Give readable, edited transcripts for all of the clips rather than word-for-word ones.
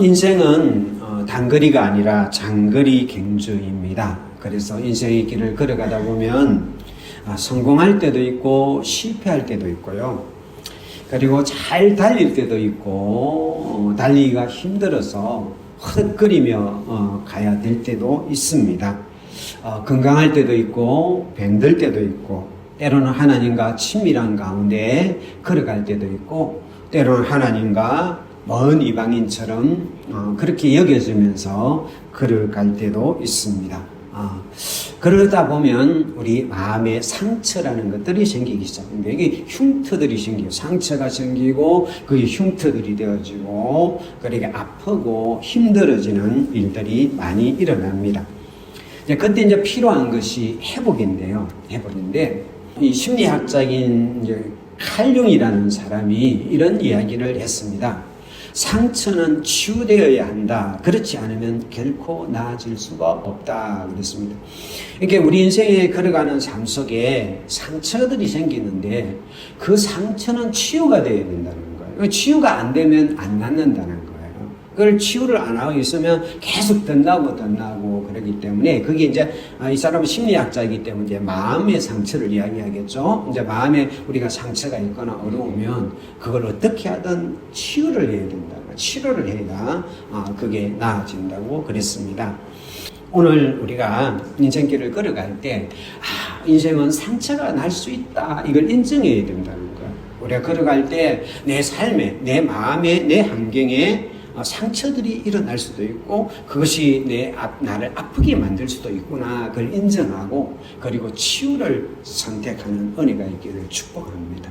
인생은 단거리가 아니라 장거리 경주입니다. 그래서 인생의 길을 걸어가다 보면 성공할 때도 있고 실패할 때도 있고요. 그리고 잘 달릴 때도 있고 달리기가 힘들어서 허덕거리며 가야 될 때도 있습니다. 건강할 때도 있고 병들 때도 있고 때로는 하나님과 친밀한 가운데 걸어갈 때도 있고 때로는 하나님과 먼 이방인처럼 그렇게 여겨지면서 걸어갈 때도 있습니다. 그러다 보면 우리 마음에 상처라는 것들이 생기기 시작합니다. 여기 흉터들이 생기고 상처가 생기고 그게 흉터들이 되어지고 그렇게 아프고 힘들어지는 일들이 많이 일어납니다. 그때 이제 필요한 것이 회복인데요. 회복인데 이 심리학자인 칼융이라는 사람이 이런 이야기를 했습니다. 상처는 치유되어야 한다. 그렇지 않으면 결코 나아질 수가 없다. 그랬습니다. 이렇게 우리 인생에 걸어가는 삶 속에 상처들이 생기는데 그 상처는 치유가 되어야 된다는 거예요. 치유가 안 되면 안 낫는다는 거예요. 그걸 치유를 안 하고 있으면 계속 덧나고 그러기 때문에 그게 이제 이 사람은 심리학자이기 때문에 이제 마음의 상처를 이야기하겠죠. 이제 마음에 우리가 상처가 있거나 어려우면 그걸 어떻게 하든 치유를 해야 된다. 치료를 해야 그게 나아진다고 그랬습니다. 오늘 우리가 인생길을 걸어갈 때 인생은 상처가 날 수 있다. 이걸 인정해야 된다는 거예요. 우리가 걸어갈 때 내 삶에, 내 마음에, 내 환경에 상처들이 일어날 수도 있고 그것이 나를 아프게 만들 수도 있구나. 그걸 인정하고 그리고 치유를 선택하는 은혜가 있기를 축복합니다.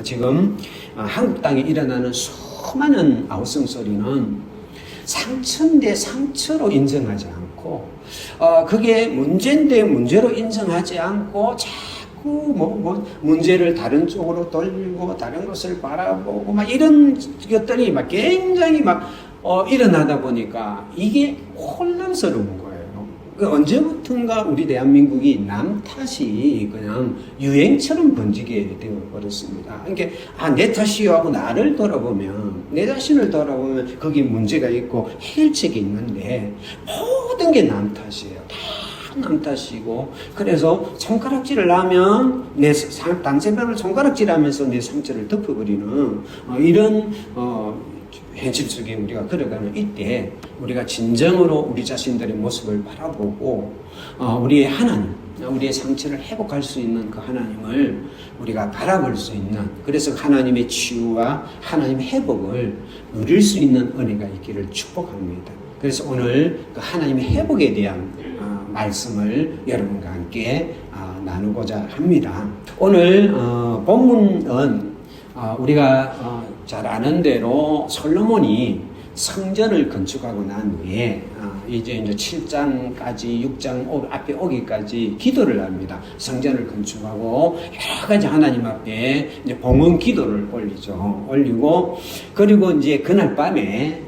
지금 한국 땅에 일어나는 수많은 아우성 소리는 상처인데 상처로 인정하지 않고 그게 문제인데 문제로 인정하지 않고 자꾸 문제를 다른 쪽으로 돌리고 다른 것을 바라보고 이런 것들이 굉장히 일어나다 보니까 이게 혼란스러운 거예요. 언제부턴가 우리 대한민국이 남 탓이 그냥 유행처럼 번지게 되어버렸습니다. 그러니까 내 탓이요 하고 나를 돌아보면 내 자신을 돌아보면 거기 문제가 있고 해결책이 있는데 모든 게 남 탓이에요. 남 탓이고 그래서 손가락질을 하면 상대방을 손가락질하면서 내 상처를 덮어버리는 이런 현실 속에 우리가 걸어가는 이때 우리가 진정으로 우리 자신들의 모습을 바라보고 우리의 하나님, 우리의 상처를 회복할 수 있는 그 하나님을 우리가 바라볼 수 있는 그래서 하나님의 치유와 하나님의 회복을 누릴 수 있는 은혜가 있기를 축복합니다. 그래서 오늘 그 하나님의 회복에 대한 말씀을 여러분과 함께 나누고자 합니다. 오늘 본문은 우리가 잘 아는 대로 솔로몬이 성전을 건축하고 난 후에 이제 7장까지 6장 앞에 오기까지 기도를 합니다. 성전을 건축하고 여러 가지 하나님 앞에 이제 봉헌 기도를 올리고 그리고 이제 그날 밤에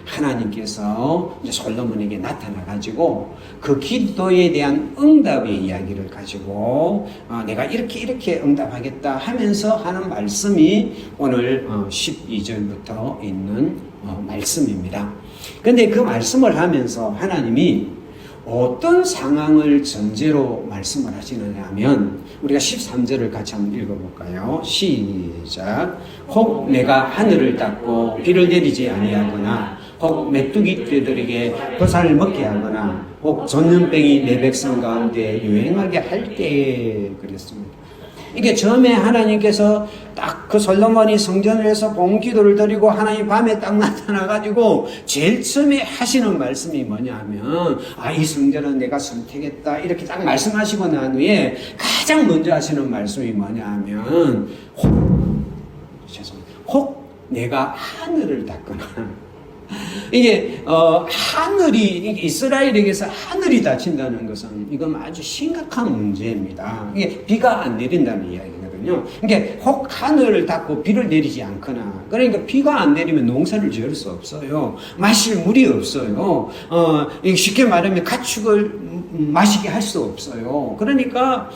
하나님께서 이제 솔로몬에게 나타나 가지고 그 기도에 대한 응답의 이야기를 가지고 내가 이렇게 응답하겠다 하면서 하는 말씀이 오늘 12절부터 있는 말씀입니다. 그런데 그 말씀을 하면서 하나님이 어떤 상황을 전제로 말씀을 하시느냐 하면 우리가 13절을 같이 한번 읽어볼까요? 시작. 혹 내가 하늘을 닫고 비를 내리지 아니하거나 혹 메뚜기 떼들에게 버사를 먹게 하거나 혹 전염병이 내 백성 가운데 유행하게 할 때에 그랬습니다. 이게 처음에 하나님께서 딱 그 솔로몬이 성전을 해서 봉기도를 드리고 하나님 밤에 딱 나타나가지고 제일 처음에 하시는 말씀이 뭐냐 하면 이 성전은 내가 선택했다 이렇게 딱 말씀하시고 난 후에 가장 먼저 하시는 말씀이 뭐냐 하면 혹 내가 하늘을 닫거나 이게 하늘이 이스라엘에게서 하늘이 닫힌다는 것은 이건 아주 심각한 문제입니다. 이게 비가 안 내린다는 이야기거든요. 그러니까 혹 하늘을 닫고 비를 내리지 않거나 그러니까 비가 안 내리면 농사를 지을 수 없어요. 마실 물이 없어요. 쉽게 말하면 가축을 마시게 할 수 없어요. 그러니까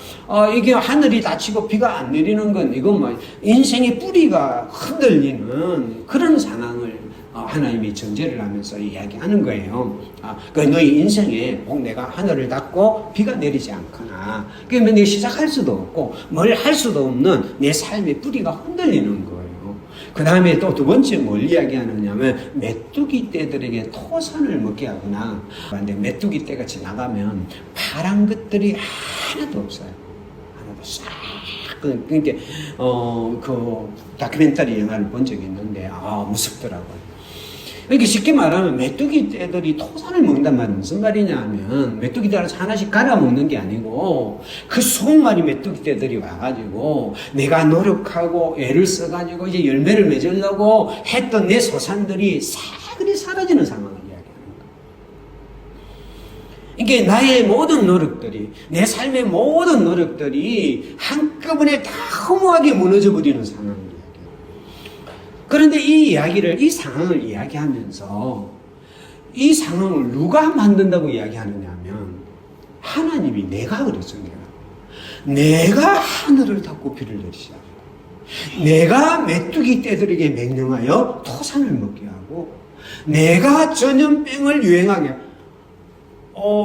이게 하늘이 닫히고 비가 안 내리는 건 이건 인생의 뿌리가 흔들리는 그런 상황을 하나님이 전제를 하면서 이야기하는 거예요. 그 너희 인생에 꼭 내가 하늘을 닫고 비가 내리지 않거나, 그러면 네 시작할 수도 없고 뭘 할 수도 없는 내 삶의 뿌리가 흔들리는 거예요. 그 다음에 또 두 번째 뭘 이야기하느냐면 메뚜기 떼들에게 토산을 먹게 하거나, 근데 메뚜기 떼가 지나가면 파란 것들이 하나도 없어요. 하나도 싹. 그러니까 그 다큐멘터리 영화를 본 적이 있는데 무섭더라고요. 그러니까 쉽게 말하면 메뚜기 떼들이 토산을 먹는단 말은 무슨 말이냐 하면, 메뚜기들 하나씩 갈아 먹는 게 아니고 그 수백 마리 메뚜기 떼들이 와가지고 내가 노력하고 애를 써가지고 이제 열매를 맺으려고 했던 내 소산들이 사그리 사라지는 상황을 이야기하는 거예요. 그러니까 나의 모든 노력들이, 내 삶의 모든 노력들이 한꺼번에 다 허무하게 무너져 버리는 상황이에요. 그런데 이 이야기를, 이 상황을 이야기하면서 이 상황을 누가 만든다고 이야기하느냐 하면 하나님이, 내가 그랬죠. 내가 하늘을 닫고 비를 내리지 않고, 내가 메뚜기 떼들에게 명령하여 토산을 먹게 하고, 내가 전염병을 유행하게 하고,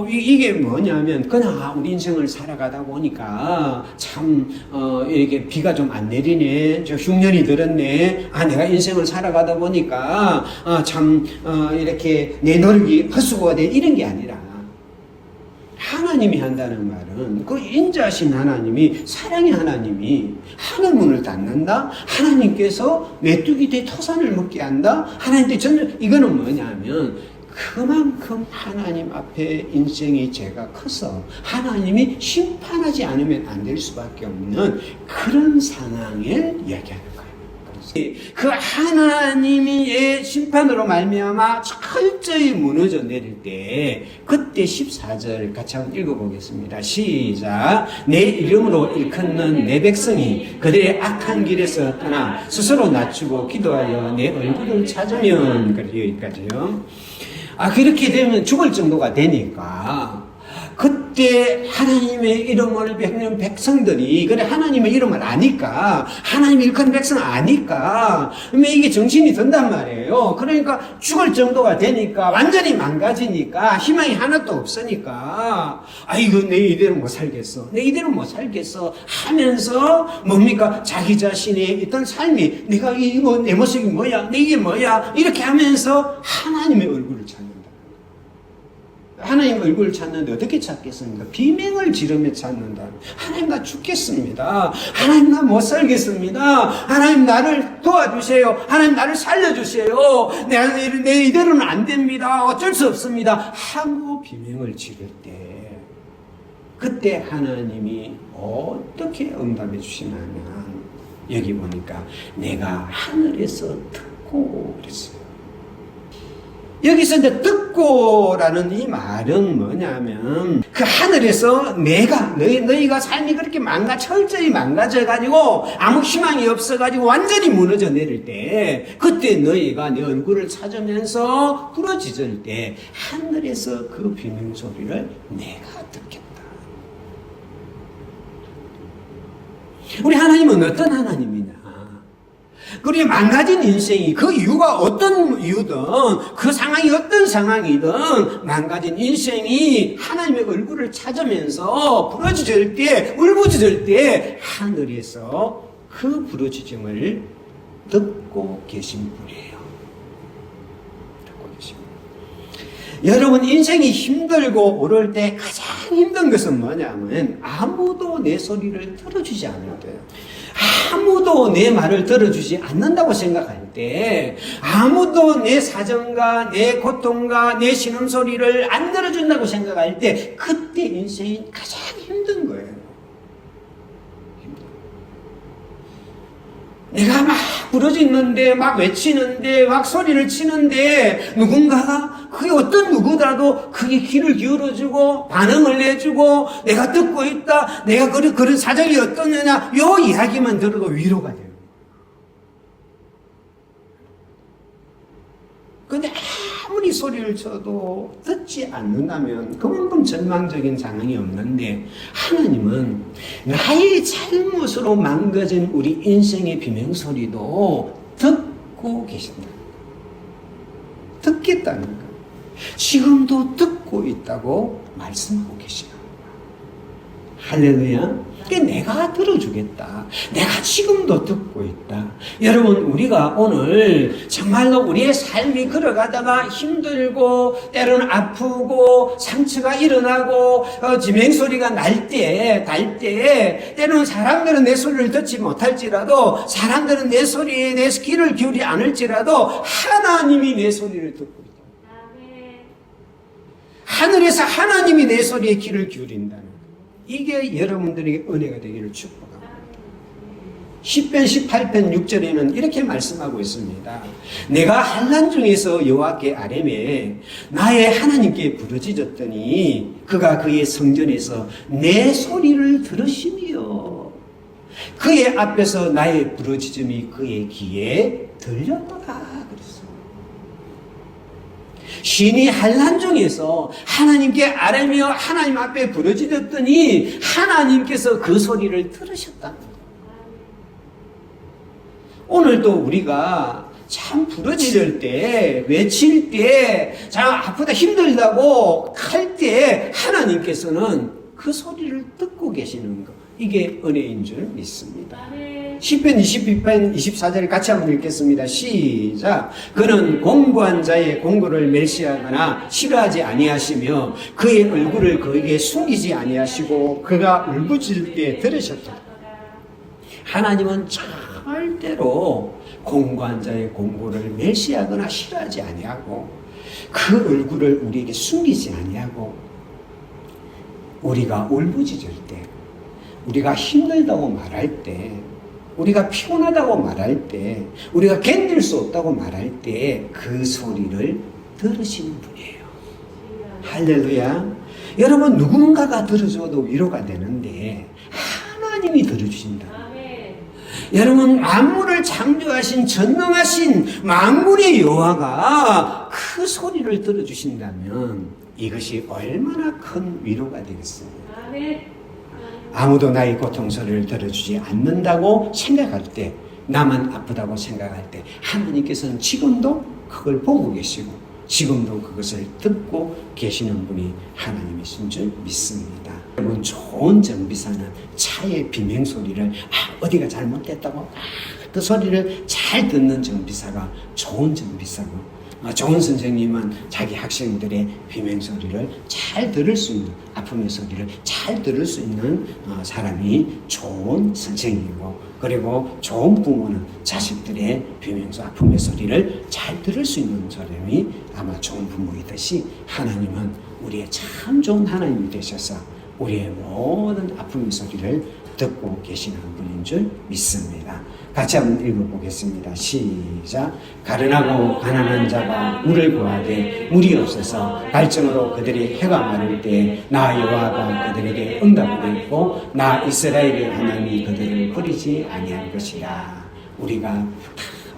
이게 뭐냐면, 그냥 우리 인생을 살아가다 보니까 참 이렇게 비가 좀 안 내리네, 저 흉년이 들었네, 내가 인생을 살아가다 보니까 참 이렇게 내 노력이 헛수고가 돼, 이런 게 아니라, 하나님이 한다는 말은 그 인자신 하나님이, 사랑의 하나님이 하늘 문을 닫는다, 하나님께서 메뚜기 떼 토산을 먹게 한다, 하나님께 전혀, 이거는 뭐냐면 그만큼 하나님 앞에 인생의 죄가 커서 하나님이 심판하지 않으면 안 될 수밖에 없는 그런 상황을 이야기하는 거예요. 그 하나님의 심판으로 말미암아 철저히 무너져 내릴 때, 그때 14절 같이 한번 읽어보겠습니다. 시작. 내 이름으로 일컫는 내 백성이 그들의 악한 길에서 떠나 스스로 낮추고 기도하여 내 얼굴을 찾으면, 여기까지요. 그렇게 되면 죽을 정도가 되니까, 그때 하나님의 이름을 베는 백성들이, 그래, 하나님의 이름을 아니까, 하나님 일컫는 백성을 아니까, 그러면 이게 정신이 든단 말이에요. 그러니까 죽을 정도가 되니까, 완전히 망가지니까, 희망이 하나도 없으니까, 이거 내 이대로 못 살겠어, 내 이대로 못 살겠어 하면서, 뭡니까? 자기 자신의 어떤 삶이, 내가 이거 내 모습이 뭐야, 내 이게 뭐야, 이렇게 하면서 하나님의 얼굴을 찾는다. 하나님 얼굴을 찾는데 어떻게 찾겠습니까? 비명을 지르며 찾는다. 하나님, 나 죽겠습니다. 하나님, 나 못 살겠습니다. 하나님, 나를 도와주세요. 하나님, 나를 살려주세요. 내 이대로는 안 됩니다. 어쩔 수 없습니다. 하고 비명을 지를 때, 그때 하나님이 어떻게 응답해 주시냐면, 여기 보니까 내가 하늘에서 듣고 그랬어요. 여기서 이제 듣고라는 이 말은 뭐냐면, 그 하늘에서 내가, 너희가 삶이 그렇게 철저히 망가져가지고 아무 희망이 없어가지고 완전히 무너져 내릴 때, 그때 너희가 내 얼굴을 찾으면서 부러지질 때, 하늘에서 그 비명소리를 내가 듣겠다. 우리 하나님은 어떤 하나님이냐? 그리고 망가진 인생이, 그 이유가 어떤 이유든, 그 상황이 어떤 상황이든, 망가진 인생이 하나님의 얼굴을 찾으면서 부러지질 때, 울부짖을 때, 하늘에서 그 부르짖음을 듣고 계신 분이에요. 듣고 계신 분. 여러분, 인생이 힘들고 어려울 때 가장 힘든 것은 뭐냐면, 아무도 내 소리를 들어주지 않을 때요. 아무도 내 말을 들어주지 않는다고 생각할 때, 아무도 내 사정과 내 고통과 내 신음소리를 안 들어준다고 생각할 때, 그때 인생이 가장 힘든 거예요. 내가 막 부러지는데, 막 외치는데, 막 소리를 치는데, 누군가가, 그게 어떤 누구더라도 그게 귀를 기울여주고, 반응을 내주고, 내가 듣고 있다, 내가 그런 사정이 어떠느냐, 요 이야기만 들어도 위로가 돼요. 근데 아무리 소리를 쳐도 듣지 않는다면 그만큼 절망적인 상황이 없는데, 하나님은 나의 잘못으로 망가진 우리 인생의 비명소리도 듣고 계신다. 듣겠다는 것. 지금도 듣고 있다고 말씀하고 계시는 거예요. 할렐루야. 내가 들어주겠다. 내가 지금도 듣고 있다. 여러분, 우리가 오늘 정말로 우리의 삶이 걸어가다가 힘들고 때로는 아프고 상처가 일어나고 지맹소리가 날 때 때로는 사람들은 내 소리를 듣지 못할지라도, 사람들은 내 소리에 내 귀를 기울이지 않을지라도 하나님이 내 소리를 듣고 있다. 하늘에서 하나님이 내 소리에 귀를 기울인다는 거예요. 이게 여러분들에게 은혜가 되기를 축복합니다. 10편 18편 6절에는 이렇게 말씀하고 있습니다. 내가 환난 중에서 여호와께 아뢰매 나의 하나님께 부르짖었더니 그가 그의 성전에서 내 소리를 들으시며 그의 앞에서 나의 부르짖음이 그의 귀에 들렸도다. 신이 환난 중에서 하나님께 아뢰며 하나님 앞에 부르짖었더니 하나님께서 그 소리를 들으셨다. 오늘도 우리가 참 부르짖을 때, 외칠 때, 참 아프다 힘들다고 할 때 하나님께서는 그 소리를 듣고 계시는 것. 이게 은혜인 줄 믿습니다. 10편 22편 24절 같이 한번 읽겠습니다. 시작. 그는 공부한 자의 공고를 멸시하거나 싫어하지 아니하시며 그의 얼굴을 그에게 숨기지 아니하시고 그가 울부짖을 때 들으셨다. 하나님은 절대로 공부한 자의 공고를 멸시하거나 싫어하지 아니하고 그 얼굴을 우리에게 숨기지 아니하고 우리가 울부짖을 때, 우리가 힘들다고 말할 때, 우리가 피곤하다고 말할 때, 우리가 견딜 수 없다고 말할 때 그 소리를 들으시는 분이에요. 할렐루야. 여러분, 누군가가 들어줘도 위로가 되는데 하나님이 들어주신다. 여러분, 만물을 창조하신 전능하신 만군의 여호와가 그 소리를 들어주신다면 이것이 얼마나 큰 위로가 되겠어요. 아무도 나의 고통 소리를 들어주지 않는다고 생각할 때, 나만 아프다고 생각할 때 하나님께서는 지금도 그걸 보고 계시고 지금도 그것을 듣고 계시는 분이 하나님이신 줄 믿습니다. 여러분, 좋은 정비사는 차의 비명소리를 어디가 잘못됐다고 그 소리를 잘 듣는 정비사가 좋은 정비사고, 좋은 선생님은 자기 학생들의 비명소리를 잘 들을 수 있는, 아픔의 소리를 잘 들을 수 있는 사람이 좋은 선생님이고, 그리고 좋은 부모는 자식들의 비명소, 아픔의 소리를 잘 들을 수 있는 사람이 아마 좋은 부모이듯이 하나님은 우리의 참 좋은 하나님이 되셔서 우리의 모든 아픔의 소리를 듣고 계시는 분인 줄 믿습니다. 같이 한번 읽어보겠습니다. 시작. 가련하고 가난한 자가 물을 구하되 물이 없어서 갈증으로 그들이 해가 마를 때 나 여호와가 그들에게 응답을 했고 나 이스라엘의 하나님이 그들을 버리지 아니할 것이라. 우리가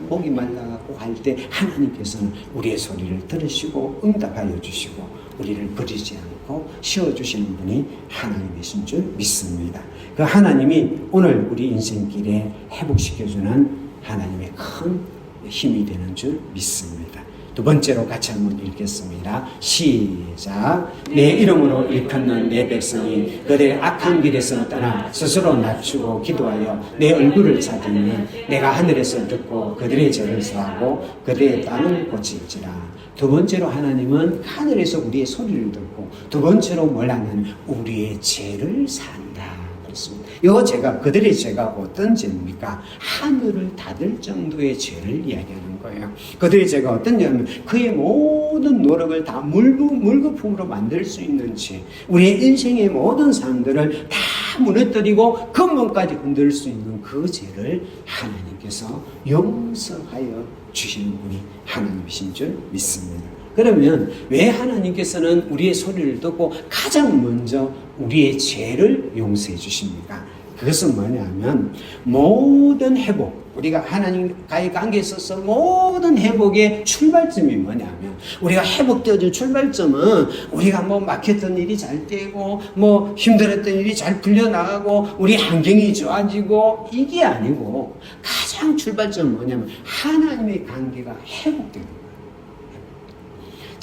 목이 말라가고 할 때 하나님께서는 우리의 소리를 들으시고 응답하여 주시고 우리를 버리지 않고 씌워주시는 분이 하나님이신 줄 믿습니다. 그 하나님이 오늘 우리 인생길에 회복시켜주는 하나님의 큰 힘이 되는 줄 믿습니다. 두 번째로 같이 한번 읽겠습니다. 시작. 내 이름으로 일컫는 내 백성이 그들의 악한 길에서 떠나 스스로 낮추고 기도하여 내 얼굴을 찾으면 내가 하늘에서 듣고 그들의 죄를 사하고 그들의 땅을 고칠지라. 두 번째로 하나님은 하늘에서 우리의 소리를 듣고, 두 번째로 뭘 하냐면 우리의 죄를 산다. 요 죄가, 그들의 죄가 어떤 죄입니까? 하늘을 닫을 정도의 죄를 이야기하는 거예요. 그들의 죄가 어떤 죄냐면 그의 모든 노력을 다 물거품으로 만들 수 있는 죄, 우리의 인생의 모든 삶들을 다 무너뜨리고 근본까지 흔들 수 있는 그 죄를 하나님께서 용서하여 주시는 분이 하나님이신 줄 믿습니다. 그러면 왜 하나님께서는 우리의 소리를 듣고 가장 먼저 우리의 죄를 용서해 주십니까? 그것은 뭐냐면 모든 회복, 우리가 하나님과의 관계에 있어서 모든 회복의 출발점이 뭐냐면, 우리가 회복되어진 출발점은 우리가 뭐 막혔던 일이 잘 되고 뭐 힘들었던 일이 잘 풀려나가고 우리 환경이 좋아지고 이게 아니고, 가장 출발점은 뭐냐면 하나님의 관계가 회복되는 거예요.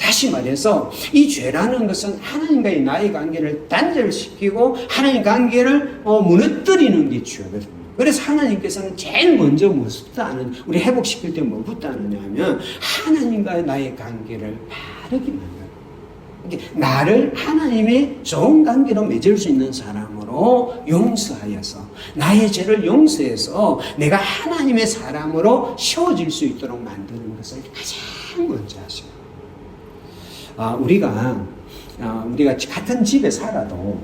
다시 말해서 이 죄라는 것은 하나님과의 나의 관계를 단절시키고 하나님 관계를 무너뜨리는 게 죄거든요. 그래서 하나님께서는 제일 먼저 무엇부터 하는, 우리 회복시킬 때 뭐부터 하느냐 하면 하나님과의 나의 관계를 바르게 만들어요. 나를 하나님의 좋은 관계로 맺을 수 있는 사람으로 용서하여서 나의 죄를 용서해서 내가 하나님의 사람으로 세워질 수 있도록 만드는 것을 가장 먼저 하셔요. 우리가 같은 집에 살아도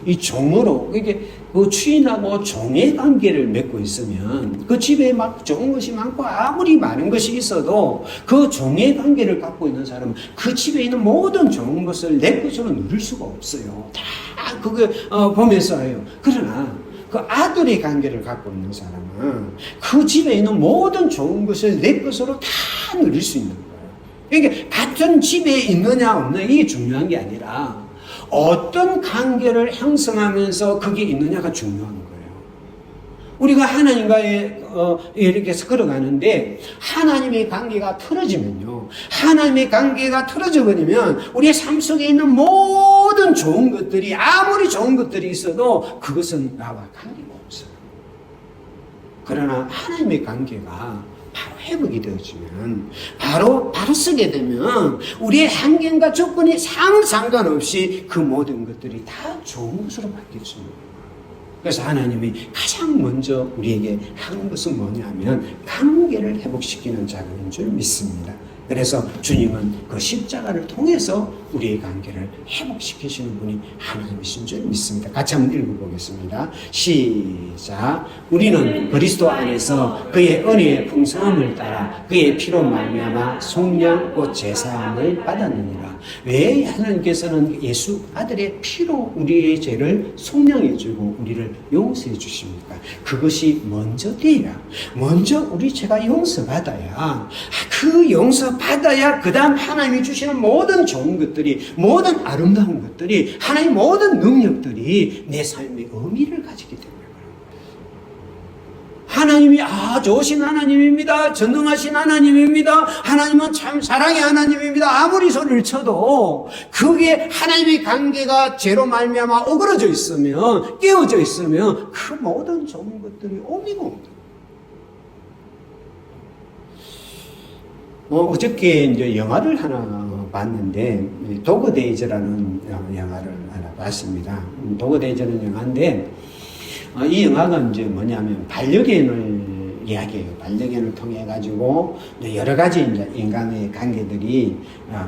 이 종으로, 이게 그 주인하고 종의 관계를 맺고 있으면 그 집에 막 좋은 것이 많고 아무리 많은 것이 있어도 그 종의 관계를 갖고 있는 사람은 그 집에 있는 모든 좋은 것을 내 것으로 누릴 수가 없어요. 다 그거 보면서 해요. 그러나 그 아들의 관계를 갖고 있는 사람은 그 집에 있는 모든 좋은 것을 내 것으로 다 누릴 수 있는 거예요. 그러니까 같은 집에 있느냐 없느냐 이게 중요한 게 아니라 어떤 관계를 형성하면서 그게 있느냐가 중요한 거예요. 우리가 하나님과의 이렇게 해서 걸어가는데 하나님의 관계가 틀어지면요. 하나님의 관계가 틀어져 버리면 우리의 삶 속에 있는 모든 좋은 것들이 아무리 좋은 것들이 있어도 그것은 나와 관계가 없어요. 그러나 하나님의 관계가 바로 회복이 되어지면 바로 쓰게 되면 우리의 환경과 조건이 상관없이 그 모든 것들이 다 좋은 것으로 바뀌어집니다. 그래서 하나님이 가장 먼저 우리에게 하는 것은 뭐냐면 관계를 회복시키는 작업인 줄 믿습니다. 그래서 주님은 그 십자가를 통해서 우리의 관계를 회복시키시는 분이 하나님이신 줄 믿습니다. 같이 한번 읽어보겠습니다. 시작. 우리는 그리스도 안에서 그의 은혜의 풍성함을 따라 그의 피로 말미암아 속량 곧 제사함을 받았느니라. 왜 하나님께서는 예수 아들의 피로 우리의 죄를 속량해 주고 우리를 용서해 주십니까? 그것이 먼저 돼야, 먼저 우리 죄가 용서받아야, 그 용서받아야 그 다음 하나님이 주시는 모든 좋은 것들이, 모든 아름다운 것들이, 하나님의 모든 능력들이 내 삶의 의미를 가지게 됩니다. 하나님이 좋으신 하나님입니다. 전능하신 하나님입니다. 하나님은 참 사랑의 하나님입니다. 아무리 소리를 쳐도 그게 하나님의 관계가 죄로 말미암아 어그러져 있으면, 깨어져 있으면 그 모든 좋은 것들이 의미가 없다. 어저께 이제 영화를 하나 봤는데 도그데이즈라는 영화를 하나 봤습니다. 도그데이즈는 영화인데 이 영화가 이제 뭐냐면 반려견을 이야기해요. 반려견을 통해 가지고 여러 가지 이제 인간의 관계들이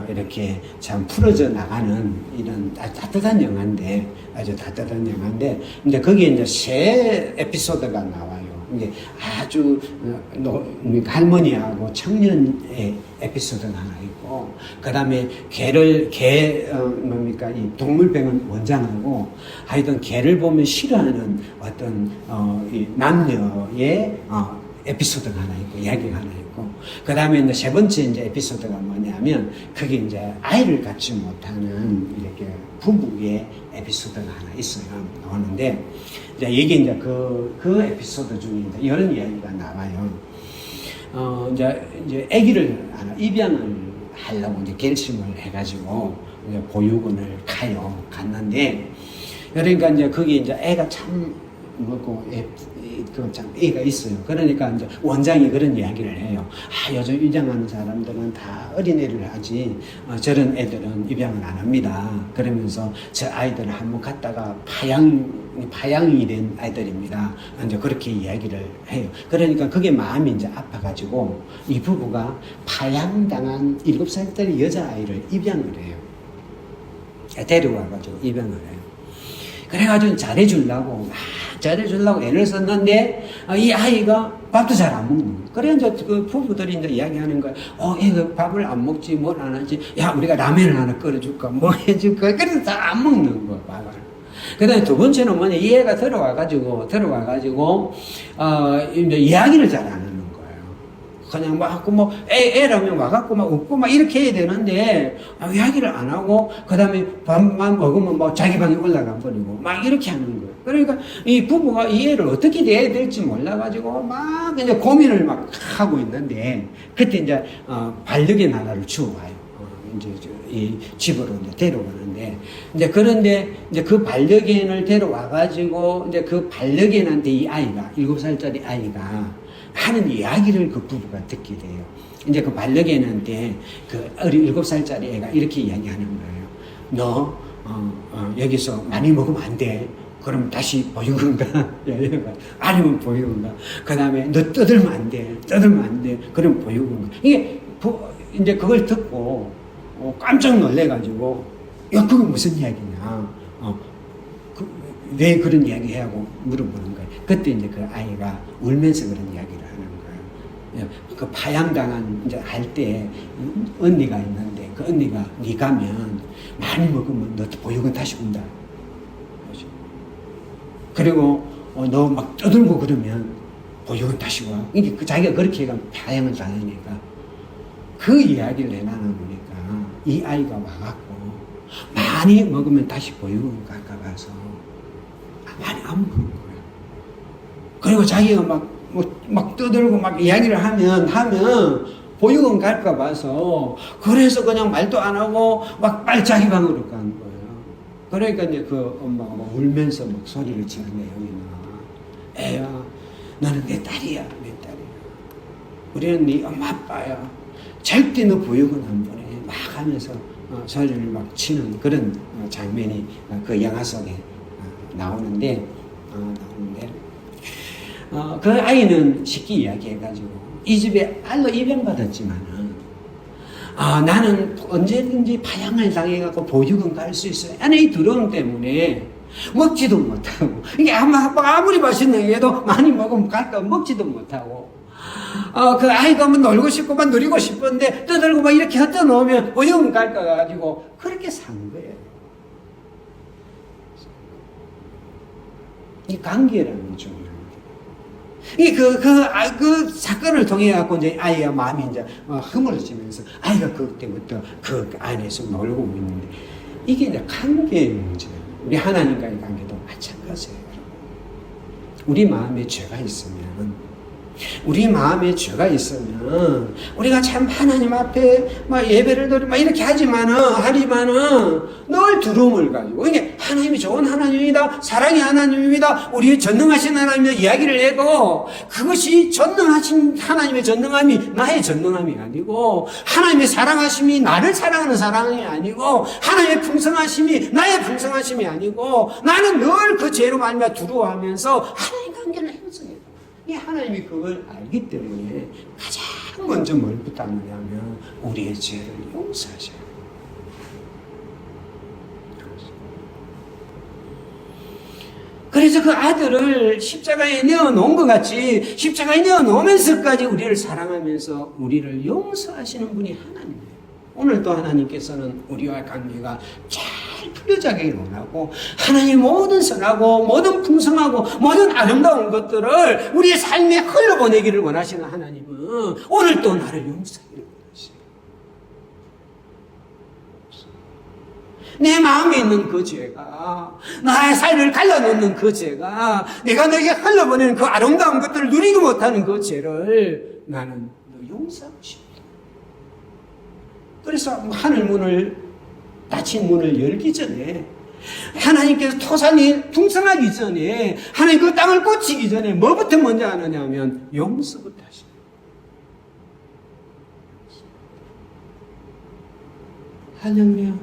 이렇게 참 풀어져 나가는 이런 따뜻한 영화인데, 아주 따뜻한 영화인데, 이제 거기에 이제 새 에피소드가 나와요. 이게 아주 할머니하고 청년의 에피소드가 하나 있고, 그 다음에 이 동물병원 원장하고 하여튼 개를 보면 싫어하는 어떤 이 남녀의 에피소드가 하나 있고, 이야기가 하나 있고, 그 다음에 이제 세 번째 이제 에피소드가 뭐냐면, 그게 이제 아이를 갖지 못하는 이렇게 부부의 에피소드가 하나 있어요. 나오는데, 이게 이제 그 에피소드 중에 이제 이런 이야기가 나와요. 이제 아기를 하나 입양을 하려고 이제 결심을 해가지고 이제 보육원을 갔는데, 그러니까 이제 거기 이제 애가 참 뭐고 참 애가 있어요. 그러니까 이제 원장이 그런 이야기를 해요. 요즘 입양하는 사람들은 다 어린애를 하지 저런 애들은 입양을 안 합니다. 그러면서 저 아이들을 한번 갖다가 파양이 된 아이들입니다. 이제 그렇게 이야기를 해요. 그러니까 그게 마음이 이제 아파가지고 이 부부가 파양당한 7살짜리 여자아이를 입양을 해요. 데려와가지고 입양을 해요. 그래가지고 잘해주려고 애를 썼는데 이 아이가 밥도 잘 안 먹는 거예요. 그래 이제 그 부부들이 이제 이야기하는 거예요. 얘가 밥을 안 먹지, 뭘 안 하지. 야, 우리가 라면을 하나 끓여줄까, 뭐 해줄까. 그래서 잘 안 먹는 거야, 밥을. 그 다음에 두 번째는 뭐냐, 이 애가 들어와가지고 이제 이야기를 잘 안 하는 거예요. 그냥 막 애라면 와갖고 막 웃고 막 이렇게 해야 되는데 이야기를 안 하고, 그 다음에 밥만 먹으면 뭐 자기 방에 올라가 버리고 막 이렇게 하는 거예요. 그러니까 이 부부가 이 애를 어떻게 대해야 될지 몰라가지고 막 이제 고민을 막 하고 있는데, 그때 이제 반려견 하나를 주워와요. 이제 이 집으로 이제 데려오는데, 이제 그런데 이제 그 반려견을 데려와가지고 이제 그 반려견한테 이 아이가 7살짜리 아이가 하는 이야기를 그 부부가 듣게 돼요. 이제 그 반려견한테 그 어린 7살짜리 애가 이렇게 이야기하는 거예요. 너 여기서 많이 먹으면 안 돼. 그럼 다시 보육원가? 아니면 보육원가? 그 다음에 너 떠들면 안 돼. 떠들면 안 돼. 그럼 보육원가? 이게 이제 그걸 듣고 깜짝 놀래가지고 야 그게 무슨 이야기냐? 왜 그런 이야기 하고 물어보는 거예요. 그때 이제 그 아이가 울면서 그런 이야기를 하는 거예요. 그 파양당한 이제 할 때 언니가 있는데 그 언니가 네 가면 많이 먹으면 너 보육원 다시 온다. 그리고 너 막 떠들고 그러면 보육원 다시 와. 이게 그 자기가 그렇게 해가 파양을 당하니까 그 이야기를 내나누니까 이 아이가 와갖고 많이 먹으면 다시 보육원 갈까 봐서 많이 안 먹은 거예요. 그리고 자기가 막 떠들고 막 이야기를 하면 보육원 갈까 봐서 그래서 그냥 말도 안 하고 막 빨리 자기 방으로 간 거예요. 그러니까 이제 그 엄마가 막 울면서 막 소리를 지는 내용이 나와. 애야, 너는 내 딸이야, 내 딸이야. 우리는 네 엄마 아빠야. 절대 너 보육원 안 보내. 막 하면서 소리를 막 치는 그런 장면이 그 영화 속에 나오는데 그 아이는 쉽게 이야기해가지고 이 집에 알로 입양받았지만은 나는 언제든지 파양을 당해갖고 보육원 갈 수 있어요. 안에 이 두려움 때문에 먹지도 못하고 이게 아무리 맛있는 게도 많이 먹으면 갈까 먹지도 못하고 그 아이가 뭐 놀고 싶고 막 누리고 싶은데 떠들고 막 이렇게 흩어 놓으면 보육원 갈까 가지고 그렇게 산 거예요. 이 관계라는 게 중요합니다. 그 사건을 통해 갖고 이제 아이가 마음이 이제 흐물어지면서 아이가 그때부터 그 안에서 놀고 있는데 이게 이제 관계의 문제예요. 우리 하나님과의 관계도 마찬가지예요. 우리 마음에 죄가 있으면 우리가 참 하나님 앞에 막 예배를 드리고 막 이렇게 하지만은 늘 두려움을 가지고 이게 하나님이 좋은 하나님이다, 사랑의 하나님입니다, 우리의 전능하신 하나님의 이야기를 해도 그것이 전능하신 하나님의 전능함이 나의 전능함이 아니고 하나님의 사랑하심이 나를 사랑하는 사랑이 아니고 하나님의 풍성하심이 나의 풍성하심이 아니고 나는 늘 그 죄로 말미암아 두려워하면서 하나님 관계를 형성해요. 이 하나님이 그걸 알기 때문에 가장 먼저 뭘 부탁하냐면 우리의 죄를 용서하셔요. 그래서 그 아들을 십자가에 내어놓은 것 같이 십자가에 내어놓으면서까지 우리를 사랑하면서 우리를 용서하시는 분이 하나님이에요. 오늘도 하나님께서는 우리와 관계가 잘 풀려가기를 원하고 하나님의 모든 선하고 모든 풍성하고 모든 아름다운 것들을 우리의 삶에 흘러보내기를 원하시는 하나님은 오늘도 나를 용서하기를 원하시고 내 마음에 있는 그 죄가 나의 삶을 갈라놓는 그 죄가 내가 너에게 흘러보내는 그 아름다운 것들을 누리지 못하는 그 죄를 나는 용서하고 싶다. 그래서 하늘 문을 닫힌 문을 열기 전에 하나님께서 토산이 풍성하기 전에 하나님 그 땅을 꽂히기 전에 뭐부터 먼저 하느냐 하면 용서부터 하십니다. 할렐루야.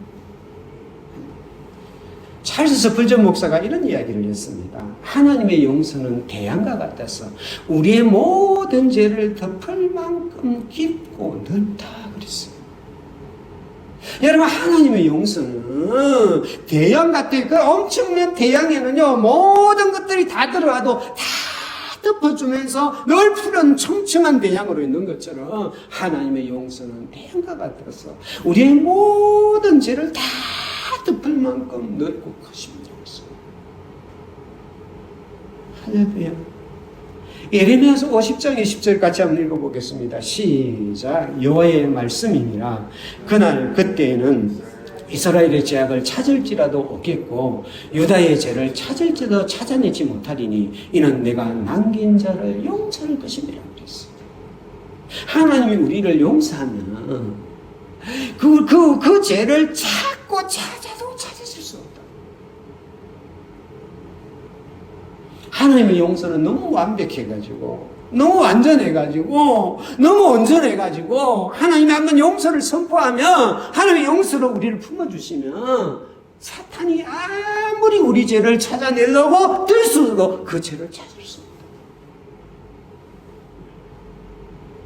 찰스 스펄전 목사가 이런 이야기를 했습니다. 하나님의 용서는 태양과 같아서 우리의 모든 죄를 덮을 만큼 깊고 넓다 그랬어요. 여러분 하나님의 용서는 태양 같아요. 그 엄청난 태양에는요 모든 것들이 다 들어와도 다 덮어주면서 늘 푸른 청청한 태양으로 있는 것처럼 하나님의 용서는 태양과 같아서 우리의 모든 죄를 다 덮을 만큼 넓고 크신 용서. 할렐루야. 예레미야서 50장 20절 같이 한번 읽어보겠습니다. 시작. 여호와의 말씀이니라. 그때에는 이스라엘의 죄악을 찾을지라도 없겠고 유다의 죄를 찾을지라도 찾아내지 못하리니 이는 내가 남긴 자를 용서할 것임이라 그랬어요. 하나님이 우리를 용서하면 그 죄를 찾고 찾아도 찾으실 수 없다. 하나님의 용서는 너무 완벽해가지고, 너무 완전해가지고, 너무 온전해가지고, 하나님이 한번 용서를 선포하면, 하나님의 용서로 우리를 품어주시면, 사탄이 아무리 우리 죄를 찾아내려고 들수록 그 죄를 찾을 수 없다.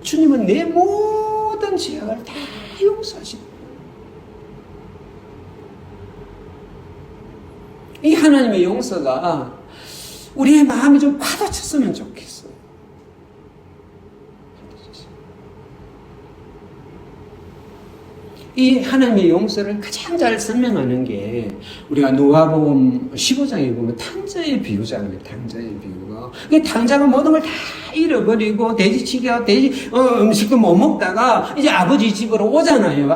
주님은 내 모든 죄악을 다 용서하십니다. 이 하나님의 용서가 우리의 마음이 좀 받아쳤으면 좋겠어요. 이 하나님의 용서를 가장 잘 설명하는 게 우리가 누가복음 15장에 보면 탕자의 비유잖아요. 탕자의 비유가. 탕자가 모든 걸 다 잃어버리고 돼지치기와 음식도 못 먹다가 이제 아버지 집으로 오잖아요.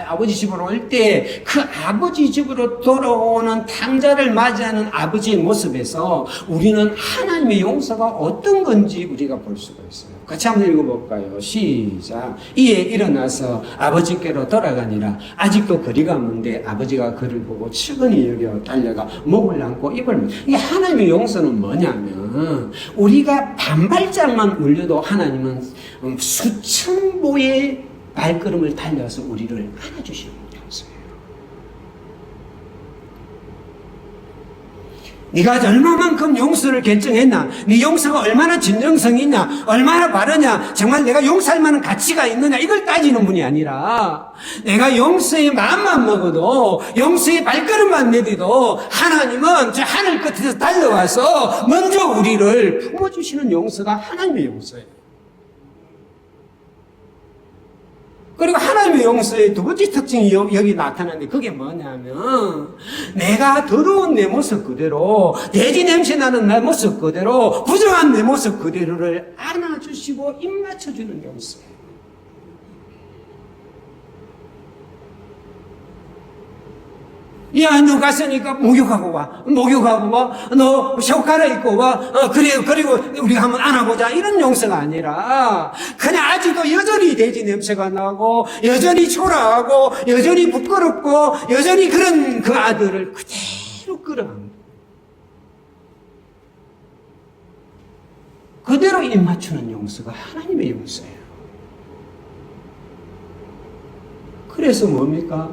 아버지 집으로 올 때 그 아버지 집으로 돌아오는 탕자를 맞이하는 아버지의 모습에서 우리는 하나님의 용서가 어떤 건지 우리가 볼 수가 있어요. 같이 한번 읽어볼까요? 시작. 이에 일어나서 아버지께로 돌아가니라. 아직도 거리가 먼데 아버지가 그를 보고 측은히 여겨 달려가 목을 안고 입을. 이게 하나님의 용서는 뭐냐면 우리가 반발짝만 울려도 하나님은 수천 보의 발걸음을 달려서 우리를 안아주시는 용서예요. 네가 얼마만큼 용서를 결정했나? 네 용서가 얼마나 진정성이 있냐? 얼마나 바르냐? 정말 내가 용서할 만한 가치가 있느냐? 이걸 따지는 분이 아니라 내가 용서의 마음만 먹어도 용서의 발걸음만 내디도 하나님은 저 하늘 끝에서 달려와서 먼저 우리를 품어주시는 용서가 하나님의 용서예요. 그리고 하나님의 용서의 두 번째 특징이 여기 나타나는데 그게 뭐냐면 내가 더러운 내 모습 그대로 돼지 냄새 나는 내 모습 그대로 부정한 내 모습 그대로를 안아주시고 입맞춰주는 용서예요. 야, 너 갔으니까 목욕하고 와. 너 옷 갈아입고 와. 그리고 우리가 한번 안아보자. 이런 용서가 아니라, 그냥 아직도 여전히 돼지 냄새가 나고, 여전히 초라하고, 여전히 부끄럽고, 여전히 그런 그 아들을 그대로 끌어안고, 그대로 입맞추는 용서가 하나님의 용서예요. 그래서 뭡니까?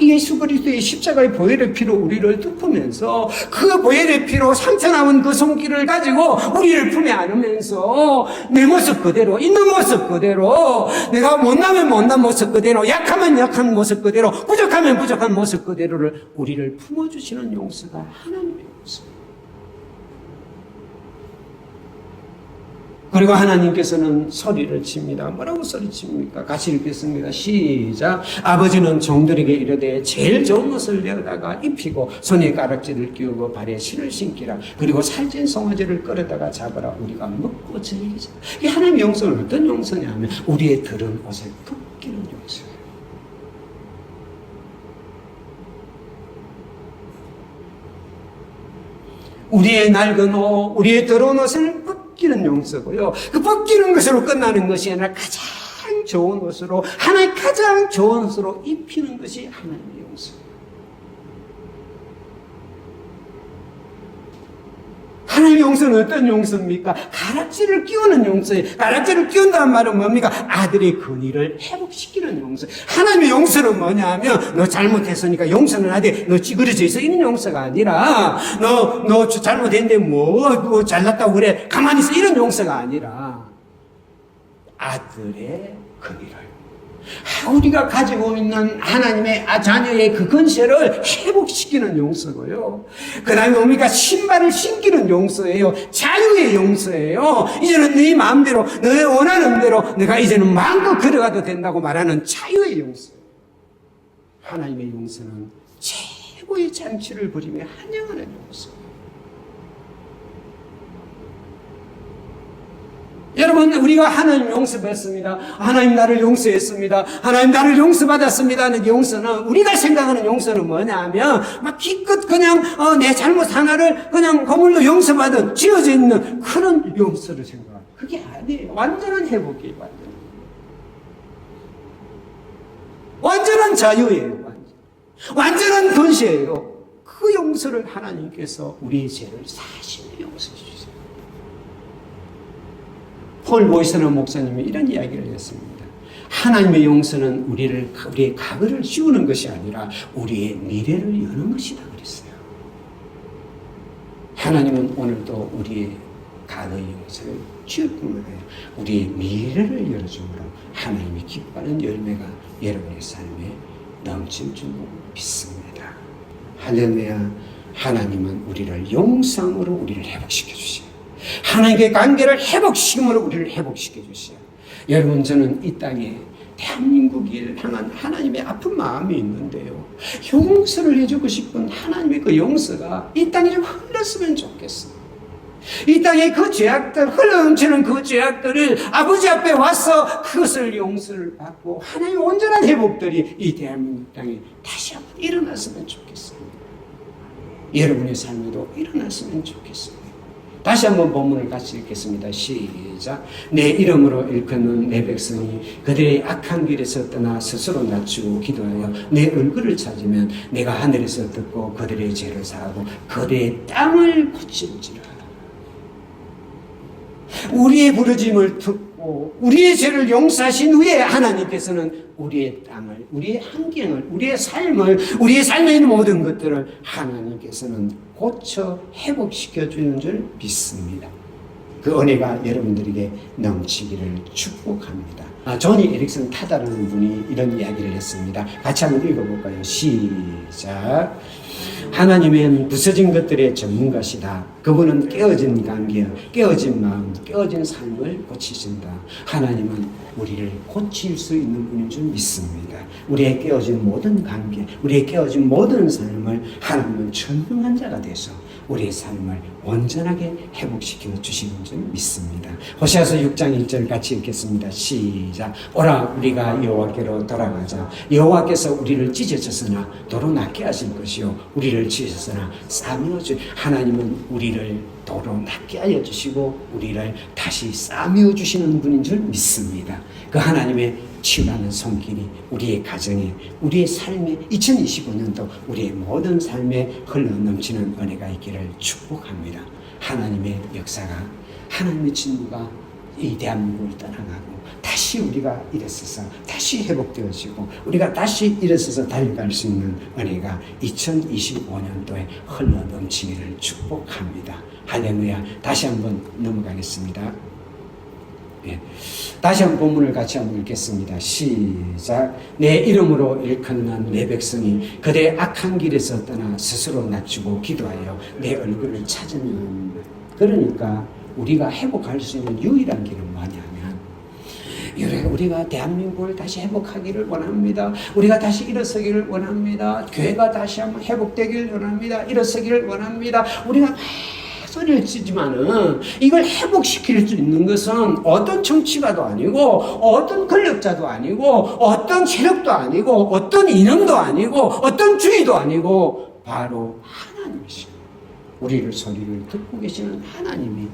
예수 그리스도의 십자가의 보혈의 피로 우리를 덮으면서 그 보혈의 피로 상처남은 그 손길을 가지고 우리를 품에 안으면서 내 모습 그대로 있는 모습 그대로 내가 못나면 못난 모습 그대로 약하면 약한 모습 그대로 부족하면 부족한 모습 그대로를 우리를 품어주시는 용서가 하나님의 용서예요. 그리고 하나님께서는 소리를 칩니다. 뭐라고 소리칩니까? 같이 읽겠습니다. 시작. 아버지는 종들에게 이르되 제일 좋은 옷을 내어다가 입히고 손에 가락지를 끼우고 발에 신을 신기라. 그리고 살찐 송아지를 끌어다가 잡아라. 우리가 먹고 즐기자. 이 하나님의 용서는 어떤 용서냐면 우리의 더러운 옷을 벗기는 용서예요. 우리의 낡은 옷, 우리의 더러운 옷을 벗기는 용서고요. 그 벗기는 것으로 끝나는 것이 아니라 가장 좋은 옷으로, 하나의 가장 좋은 옷으로 입히는 것이 하나님의 용서예요. 하나님의 용서는 어떤 용서입니까? 가락지를 끼우는 용서예요. 가락지를 끼운다는 말은 뭡니까? 아들의 근위를 회복시키는 용서. 하나님의 용서는 뭐냐 하면 너 잘못했으니까 용서는 하되 너 찌그러져 있어 이런 용서가 아니라 너 잘못했는데 뭐 잘났다고 그래 가만히 있어 이런 용서가 아니라 아들의 근위를 우리가 가지고 있는 하나님의 자녀의 그 근세를 회복시키는 용서고요. 그 다음에 뭡니까? 신발을 신기는 용서예요. 자유의 용서예요. 이제는 네 마음대로, 너의 원하는 대로 내가 이제는 마음껏 걸어가도 된다고 말하는 자유의 용서예요. 하나님의 용서는 최고의 잔치를 벌이며 환영하는 용서예요. 여러분, 우리가 하나님 용서받습니다. 하나님 나를 용서했습니다. 하나님 나를 용서받았습니다 하는 용서는, 우리가 생각하는 용서는 뭐냐 하면 막 기껏 그냥 내 잘못 하나를 그냥 거물로 용서받은 지어져 있는 그런 용서를 생각합니다. 그게 아니에요. 완전한 회복이에요. 완전한 자유예요. 완전한 권세예요. 그 용서를 하나님께서 우리의 죄를 사실로 용서해 주세요. 폴 보이스너 목사님이 이런 이야기를 했습니다. 하나님의 용서는 우리의 과거를 지우는 것이 아니라 우리의 미래를 여는 것이다 그랬어요. 하나님은 오늘도 우리의 과거의 용서를 지을 뿐만 아니라 우리의 미래를 열어주므로 하나님이 기뻐하는 열매가 여러분의 삶에 넘칠 줄 믿습니다. 할렐루야. 하나님은 우리를 용서함으로 우리를 회복시켜 주세요. 하나님의 관계를 회복시킴으로 우리를 회복시켜 주세요. 여러분, 저는 이 땅에 대한민국을 향한 하나님의 아픈 마음이 있는데요, 용서를 해주고 싶은 하나님의 그 용서가 이 땅에 좀 흘렀으면 좋겠어요. 이 땅에 그 죄악들, 흘러넘치는 그 죄악들을 아버지 앞에 와서 그것을 용서를 받고 하나님의 온전한 회복들이 이 대한민국 땅에 다시 한번 일어났으면 좋겠어요. 여러분의 삶에도 일어났으면 좋겠어요. 다시 한번 본문을 같이 읽겠습니다. 시작. 내 이름으로 일컫는 내 백성이 그들의 악한 길에서 떠나 스스로 낮추고 기도하여 내 얼굴을 찾으면 내가 하늘에서 듣고 그들의 죄를 사하고 그들의 땅을 고칠지라. 우리의 부르짐을 듣고 우리의 죄를 용서하신 후에 하나님께서는 우리의 땅을, 우리의 환경을, 우리의 삶을, 우리의 삶에 있는 모든 것들을 하나님께서는 고쳐 회복시켜 주는 줄 믿습니다. 그 은혜가 여러분들에게 넘치기를 축복합니다. 조니 에릭슨 타다라는 분이 이런 이야기를 했습니다. 같이 한번 읽어볼까요? 시작. 하나님은 부서진 것들의 전문가시다. 그분은 깨어진 관계, 깨어진 마음, 깨어진 삶을 고치신다. 하나님은 우리를 고칠 수 있는 분인 줄 믿습니다. 우리의 깨어진 모든 관계, 우리의 깨어진 모든 삶을 하나님은 전능한 자가 되서 우리의 삶을 온전하게 회복시켜 주시는 줄 믿습니다. 호세아서 6장 1절 같이 읽겠습니다. 시작. 오라 우리가 여호와께로 돌아가자. 여호와께서 우리를 찢어졌으나 도로 낫게 하실 것이요 우리를 찢으셨으나 싸매어 주. 하나님은 우리를 도로 낫게 하여 주시고 우리를 다시 싸매어 주시는 분인 줄 믿습니다. 그 하나님의 치유라는 손길이 우리의 가정에, 우리의 삶에, 2025년도 우리의 모든 삶에 흘러넘치는 은혜가 있기를 축복합니다. 하나님의 역사가, 하나님의 진노가 이 대한민국을 떠나가고 다시 우리가 일어서서 다시 회복되어지고 우리가 다시 일어서서 달려갈 수 있는 은혜가 2025년도에 흘러넘치기를 축복합니다. 할렐루야. 다시 한번 넘어가겠습니다. 예. 다시 한번 본문을 같이 한번 읽겠습니다. 시작. 내 이름으로 일컫는 내 백성이 그들의 악한 길에서 떠나 스스로 낮추고 기도하여 내 얼굴을 찾으면, 그러니까 우리가 회복할 수 있는 유일한 길은 뭐냐면 우리가 대한민국을 다시 회복하기를 원합니다. 우리가 다시 일어서기를 원합니다. 교회가 다시 한번 회복되기를 원합니다. 일어서기를 원합니다. 우리가 소리를 치지만은 이걸 회복시킬 수 있는 것은 어떤 정치가도 아니고 어떤 권력자도 아니고 어떤 세력도 아니고 어떤 이념도 아니고 어떤 주의도 아니고 바로 하나님이십니다. 우리를 소리를 듣고 계시는 하나님이,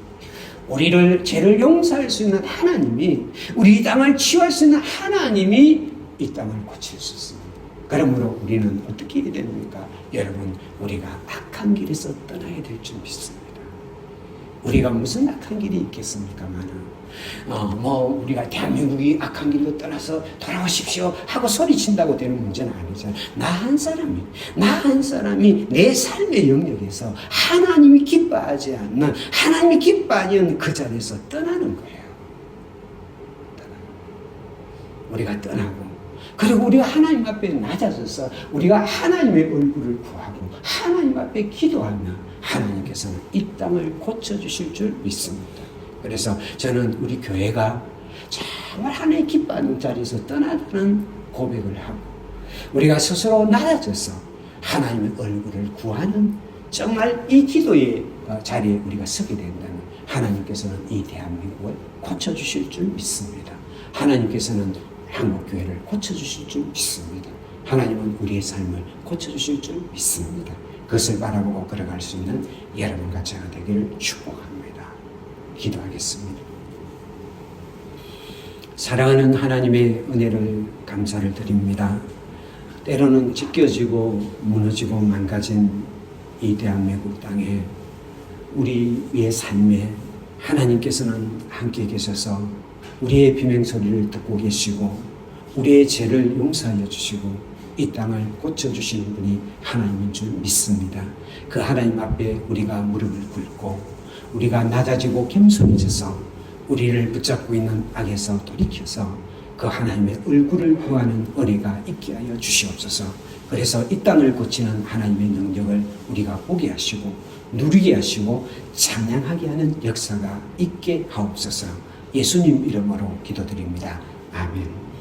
우리를 죄를 용서할 수 있는 하나님이, 우리 땅을 치유할 수 있는 하나님이 이 땅을 고칠 수 있습니다. 그러므로 우리는 어떻게 해야 됩니까? 여러분, 우리가 악한 길에서 떠나야 될 줄 믿습니다. 우리가 무슨 악한 길이 있겠습니까만은, 우리가 대한민국이 악한 길로 떠나서 돌아오십시오 하고 소리친다고 되는 문제는 아니잖아요. 나 한 사람이 내 삶의 영역에서 하나님이 기뻐하지 않는, 하나님이 기뻐하는 그 자리에서 떠나는 거예요. 우리가 떠나고, 그리고 우리가 하나님 앞에 낮아져서 우리가 하나님의 얼굴을 구하고 하나님 앞에 기도하면 하나님께서는 이 땅을 고쳐주실 줄 믿습니다. 그래서 저는 우리 교회가 정말 하나님 기뻐하는 자리에서 떠나는 고백을 하고 우리가 스스로 낮아져서 하나님의 얼굴을 구하는 정말 이 기도의 자리에 우리가 서게 된다면 하나님께서는 이 대한민국을 고쳐주실 줄 믿습니다. 하나님께서는 한국교회를 고쳐주실 줄 믿습니다. 하나님은 우리의 삶을 고쳐주실 줄 믿습니다. 그것을 바라보고 걸어갈 수 있는 여러분과 제가 되기를 축복합니다. 기도하겠습니다. 사랑하는 하나님의 은혜를 감사를 드립니다. 때로는 찢겨지고 무너지고 망가진 이 대한민국 땅에 우리의 삶에 하나님께서는 함께 계셔서 우리의 비명소리를 듣고 계시고 우리의 죄를 용서하여 주시고 이 땅을 고쳐주시는 분이 하나님인 줄 믿습니다. 그 하나님 앞에 우리가 무릎을 꿇고 우리가 낮아지고 겸손해져서 우리를 붙잡고 있는 악에서 돌이켜서 그 하나님의 얼굴을 구하는 은혜가 있게 하여 주시옵소서. 그래서 이 땅을 고치는 하나님의 능력을 우리가 보게 하시고 누리게 하시고 찬양하게 하는 역사가 있게 하옵소서. 예수님 이름으로 기도드립니다. 아멘.